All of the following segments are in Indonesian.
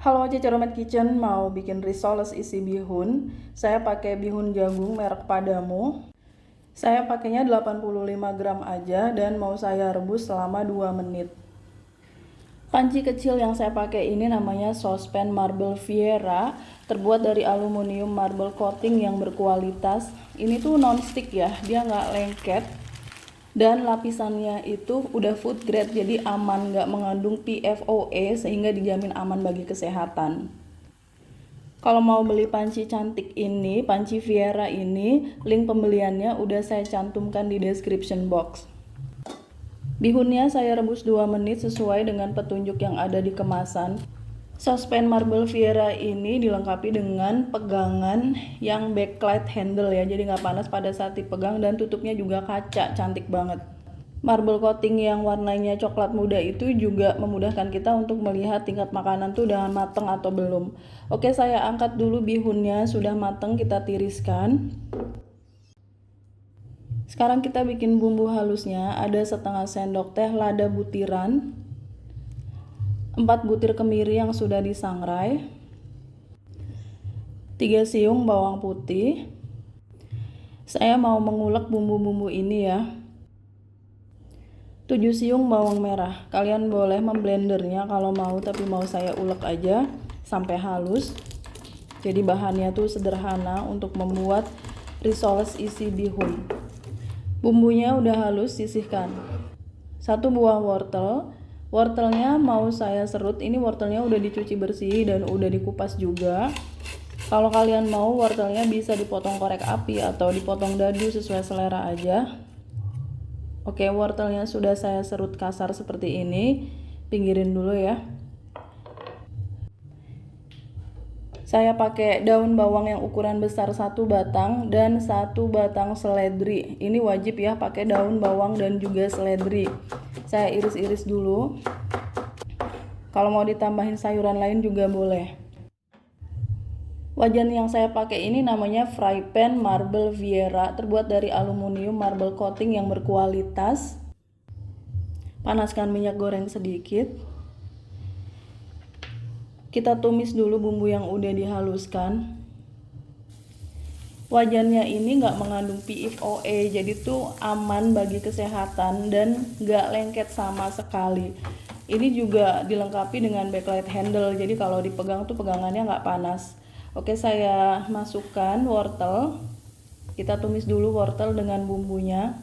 Halo Ceromet Kitchen, mau bikin risoles isi bihun. Saya pakai bihun jagung merek Padamu. Saya pakainya 85 gram aja dan mau saya rebus selama 2 menit. Panci kecil yang saya pakai ini namanya sospen marble Viera, terbuat dari aluminium marble coating yang berkualitas. Ini tuh non-stick ya, dia nggak lengket. Dan lapisannya itu udah food grade, jadi aman, nggak mengandung PFOA sehingga dijamin aman bagi kesehatan. Kalau mau beli panci cantik ini, panci Viera ini, link pembeliannya udah saya cantumkan di description box. Bihunnya saya rebus 2 menit sesuai dengan petunjuk yang ada di kemasan. Sospen marble Viera ini dilengkapi dengan pegangan yang backlight handle ya, jadi nggak panas pada saat dipegang, dan tutupnya juga kaca, cantik banget. Marble coating yang warnanya coklat muda itu juga memudahkan kita untuk melihat tingkat makanan tuh udah mateng atau belum. Oke, saya angkat dulu bihunnya, sudah mateng, kita tiriskan. Sekarang kita bikin bumbu halusnya. Ada setengah sendok teh lada butiran, 4 butir kemiri yang sudah disangrai, 3 siung bawang putih. Saya mau mengulek bumbu-bumbu ini ya. 7 siung bawang merah. Kalian boleh memblendernya kalau mau, tapi mau saya ulek aja sampai halus. Jadi bahannya tuh sederhana untuk membuat risoles isi bihun. Bumbunya udah halus, sisihkan. 1 buah wortel. Wortelnya mau saya serut. Ini wortelnya udah dicuci bersih dan udah dikupas juga. Kalau kalian mau, wortelnya bisa dipotong korek api atau dipotong dadu, sesuai selera aja. Oke, wortelnya sudah saya serut kasar seperti ini. Pinggirin dulu ya. Saya pakai daun bawang yang ukuran besar 1 batang dan 1 batang seledri. Ini wajib ya, pakai daun bawang dan juga seledri. Saya iris-iris dulu. Kalau mau ditambahin sayuran lain juga boleh. Wajan yang saya pakai ini namanya fry pan marble Viera, terbuat dari aluminium marble coating yang berkualitas. Panaskan minyak goreng sedikit. Kita tumis dulu bumbu yang udah dihaluskan. Wajannya ini nggak mengandung PFOA, jadi tuh aman bagi kesehatan dan nggak lengket sama sekali. Ini juga dilengkapi dengan backlight handle, jadi kalau dipegang tuh pegangannya nggak panas. Oke, saya masukkan wortel. Kita tumis dulu wortel dengan bumbunya.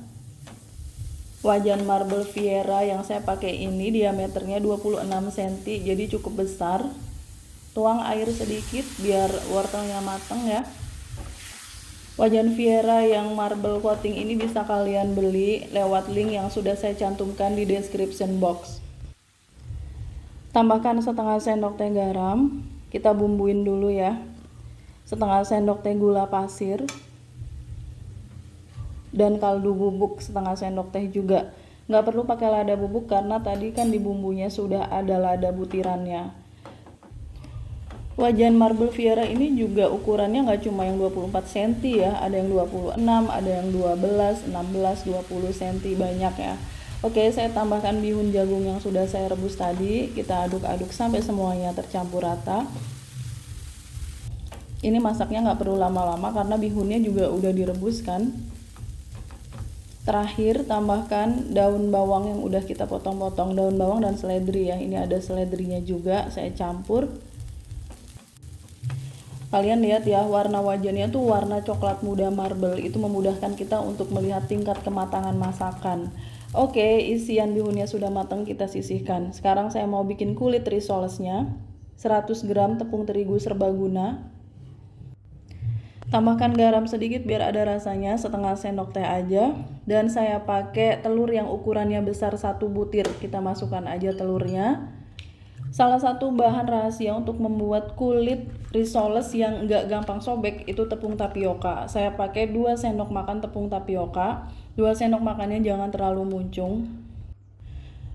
Wajan marble Viera yang saya pakai ini diameternya 26 cm, jadi cukup besar. Tuang air sedikit biar wortelnya matang ya. Wajan Viera yang marble coating ini bisa kalian beli lewat link yang sudah saya cantumkan di description box. Tambahkan setengah sendok teh garam. Kita bumbuin dulu ya. Setengah sendok teh gula pasir. Dan kaldu bubuk setengah sendok teh juga. Nggak perlu pakai lada bubuk karena tadi kan di bumbunya sudah ada lada butirannya. Wajan marble Viera ini juga ukurannya nggak cuma yang 24 cm ya, ada yang 26, ada yang 12, 16, 20 cm, banyak ya. Oke, saya tambahkan bihun jagung yang sudah saya rebus tadi. Kita aduk-aduk sampai semuanya tercampur rata. Ini masaknya nggak perlu lama-lama karena bihunnya juga udah direbus kan. Terakhir tambahkan daun bawang yang udah kita potong-potong, daun bawang dan seledri ya. Ini ada seledrinya juga, saya campur. Kalian lihat ya, warna wajannya tuh warna coklat muda marble, itu memudahkan kita untuk melihat tingkat kematangan masakan. Oke, isian bihunnya sudah matang, kita sisihkan. Sekarang saya mau bikin kulit risolesnya. 100 gram tepung terigu serbaguna. Tambahkan garam sedikit biar ada rasanya, setengah sendok teh aja. Dan saya pakai telur yang ukurannya besar 1 butir. Kita masukkan aja telurnya. Salah satu bahan rahasia untuk membuat kulit risoles yang nggak gampang sobek itu tepung tapioka. Saya pakai 2 sendok makan tepung tapioka. 2 sendok makannya jangan terlalu muncung.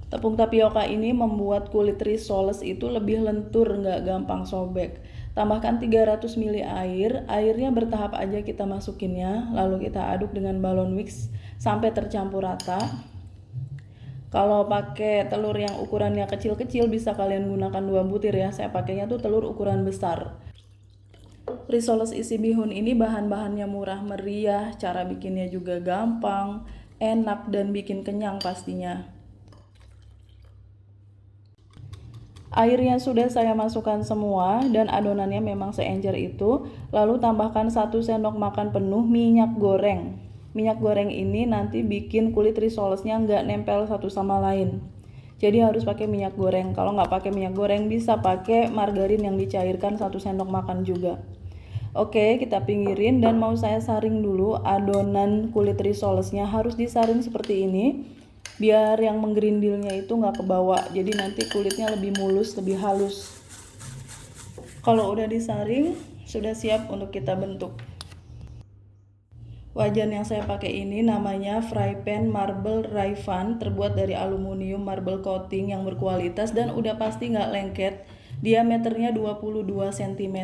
Tepung tapioka ini membuat kulit risoles itu lebih lentur, nggak gampang sobek. Tambahkan 300 ml air. Airnya bertahap aja kita masukinnya. Lalu kita aduk dengan balon whisk sampai tercampur rata. Kalau pakai telur yang ukurannya kecil-kecil bisa kalian gunakan 2 butir ya. Saya pakainya tuh telur ukuran besar. Risoles isi bihun ini bahan-bahannya murah meriah, cara bikinnya juga gampang, enak dan bikin kenyang pastinya. Airnya sudah saya masukkan semua dan adonannya memang seencer itu. Lalu tambahkan 1 sendok makan penuh minyak goreng. Minyak goreng ini nanti bikin kulit risolesnya nggak nempel satu sama lain. Jadi harus pakai minyak goreng. Kalau nggak pakai minyak goreng bisa pakai margarin yang dicairkan 1 sendok makan juga. Oke, kita pinggirin dan mau saya saring dulu adonan kulit risolesnya. Harus disaring seperti ini biar yang menggerindilnya itu nggak kebawa, jadi nanti kulitnya lebih mulus, lebih halus. Kalau udah disaring sudah siap untuk kita bentuk. Wajan yang saya pakai ini namanya fry pan marble Rayfan, terbuat dari aluminium marble coating yang berkualitas dan udah pasti nggak lengket. Diameternya 22 cm.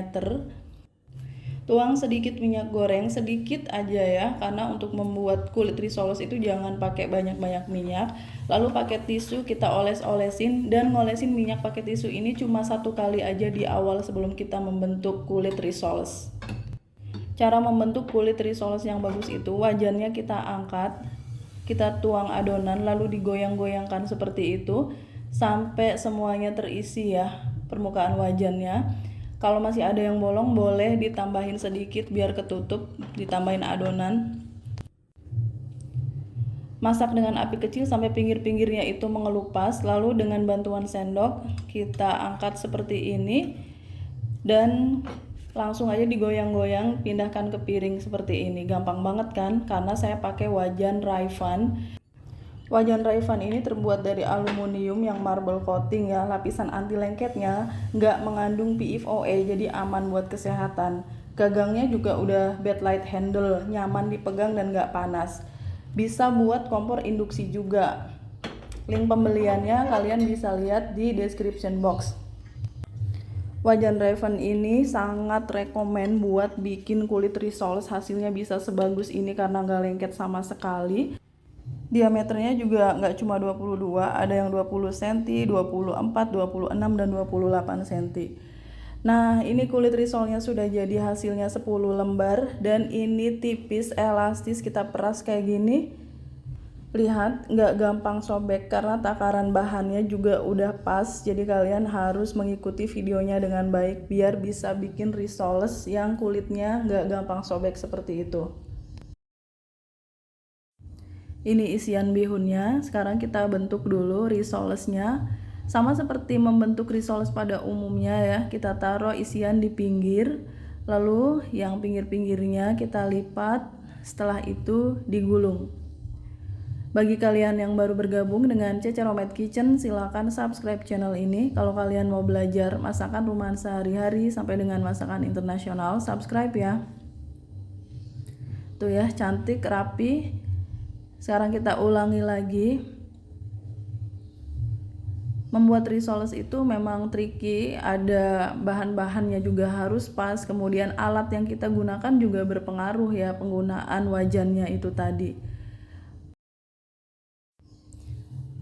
Tuang sedikit minyak goreng, sedikit aja ya, karena untuk membuat kulit risoles itu jangan pakai banyak-banyak minyak. Lalu pakai tisu kita oles-olesin, dan ngolesin minyak pakai tisu ini cuma 1 kali aja di awal sebelum kita membentuk kulit risoles. Cara membentuk kulit risoles yang bagus itu, wajannya kita angkat, kita tuang adonan lalu digoyang-goyangkan seperti itu sampai semuanya terisi ya permukaan wajannya. Kalau masih ada yang bolong boleh ditambahin sedikit biar ketutup, ditambahin adonan. Masak dengan api kecil sampai pinggir-pinggirnya itu mengelupas, lalu dengan bantuan sendok kita angkat seperti ini dan langsung aja digoyang-goyang, pindahkan ke piring seperti ini. Gampang banget kan? Karena saya pakai wajan Rayfan. Wajan Rayfan ini terbuat dari aluminium yang marble coating ya, lapisan anti lengketnya nggak mengandung PFOA, jadi aman buat kesehatan. Gagangnya juga udah backlight handle, nyaman dipegang dan nggak panas. Bisa buat kompor induksi juga. Link pembeliannya kalian bisa lihat di description box. Wajan Rayfan ini sangat rekomen buat bikin kulit risoles, hasilnya bisa sebagus ini karena nggak lengket sama sekali. Diameternya juga nggak cuma 22, ada yang 20 cm, 24, 26, dan 28 cm. Nah, ini kulit risolnya sudah jadi, hasilnya 10 lembar dan ini tipis, elastis, kita peras kayak gini. Lihat, nggak gampang sobek karena takaran bahannya juga udah pas, jadi kalian harus mengikuti videonya dengan baik biar bisa bikin risoles yang kulitnya nggak gampang sobek seperti itu. Ini isian bihunnya. Sekarang kita bentuk dulu risolesnya. Sama seperti membentuk risoles pada umumnya ya. Kita taruh isian di pinggir. Lalu yang pinggir-pinggirnya kita lipat. Setelah itu digulung. Bagi kalian yang baru bergabung dengan Cece Homemade Kitchen, silakan subscribe channel ini. Kalau kalian mau belajar masakan rumahan sehari-hari sampai dengan masakan internasional, subscribe ya. Tuh ya, cantik, rapi. Sekarang kita ulangi lagi. Membuat risoles itu memang tricky, ada bahan-bahannya juga harus pas, kemudian alat yang kita gunakan juga berpengaruh ya, penggunaan wajannya itu tadi.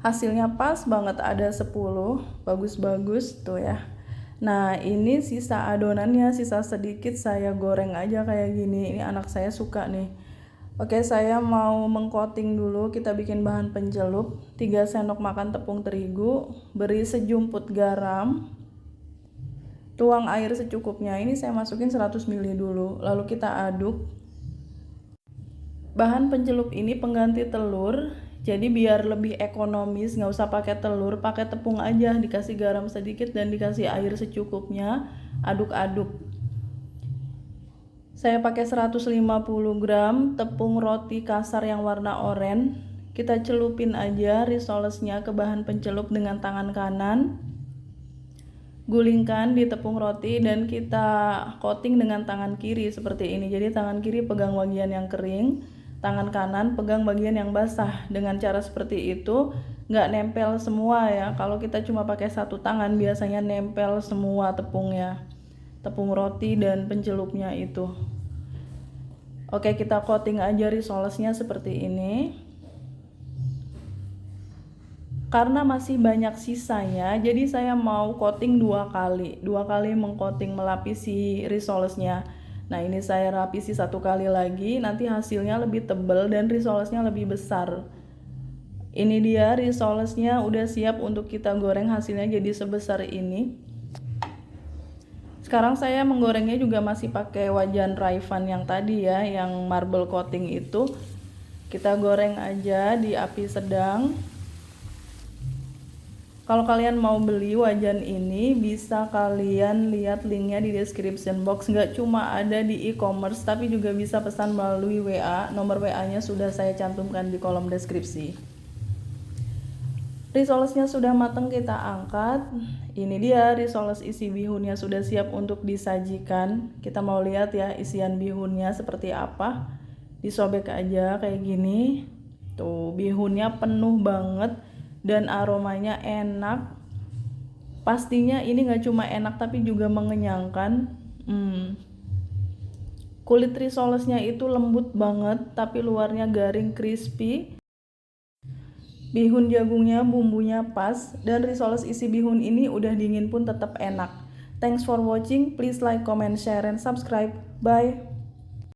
Hasilnya pas banget, ada 10, bagus-bagus tuh ya. Nah, ini sisa adonannya, sisa sedikit saya goreng aja kayak gini. Ini anak saya suka nih. Oke, saya mau mengcoating dulu. Kita bikin bahan pencelup. 3 sendok makan tepung terigu, beri sejumput garam, tuang air secukupnya. Ini saya masukin 100 ml dulu, lalu kita aduk. Bahan pencelup ini pengganti telur, jadi biar lebih ekonomis nggak usah pakai telur, pakai tepung aja, dikasih garam sedikit dan dikasih air secukupnya. Aduk-aduk. Saya pakai 150 gram tepung roti kasar yang warna oranye. Kita celupin aja risolesnya ke bahan pencelup dengan tangan kanan. Gulingkan di tepung roti dan kita coating dengan tangan kiri seperti ini. Jadi tangan kiri pegang bagian yang kering, tangan kanan pegang bagian yang basah. Dengan cara seperti itu nggak nempel semua ya. Kalau kita cuma pakai satu tangan biasanya nempel semua tepungnya, tepung roti dan pencelupnya itu. Oke, kita coating aja risolesnya seperti ini. Karena masih banyak sisanya, jadi saya mau coating dua kali mengcoating melapisi risolesnya. Nah ini saya lapisi 1 kali lagi, nanti hasilnya lebih tebal dan risolesnya lebih besar. Ini dia risolesnya udah siap untuk kita goreng, hasilnya jadi sebesar ini. Sekarang saya menggorengnya juga masih pakai wajan Rayfan yang tadi ya, yang marble coating itu. Kita goreng aja di api sedang. Kalau kalian mau beli wajan ini, bisa kalian lihat linknya di description box. Nggak cuma ada di e-commerce, tapi juga bisa pesan melalui WA. Nomor WA-nya sudah saya cantumkan di kolom deskripsi. Risolesnya sudah matang, kita angkat. Ini dia risoles isi bihunnya sudah siap untuk disajikan. Kita mau lihat ya isian bihunnya seperti apa. Disobek aja kayak gini. Tuh, bihunnya penuh banget dan aromanya enak. Pastinya ini gak cuma enak tapi juga mengenyangkan. Kulit risolesnya itu lembut banget tapi luarnya garing crispy. Bihun jagungnya bumbunya pas, dan risoles isi bihun ini udah dingin pun tetap enak. Thanks for watching, please like, comment, share, and subscribe. Bye.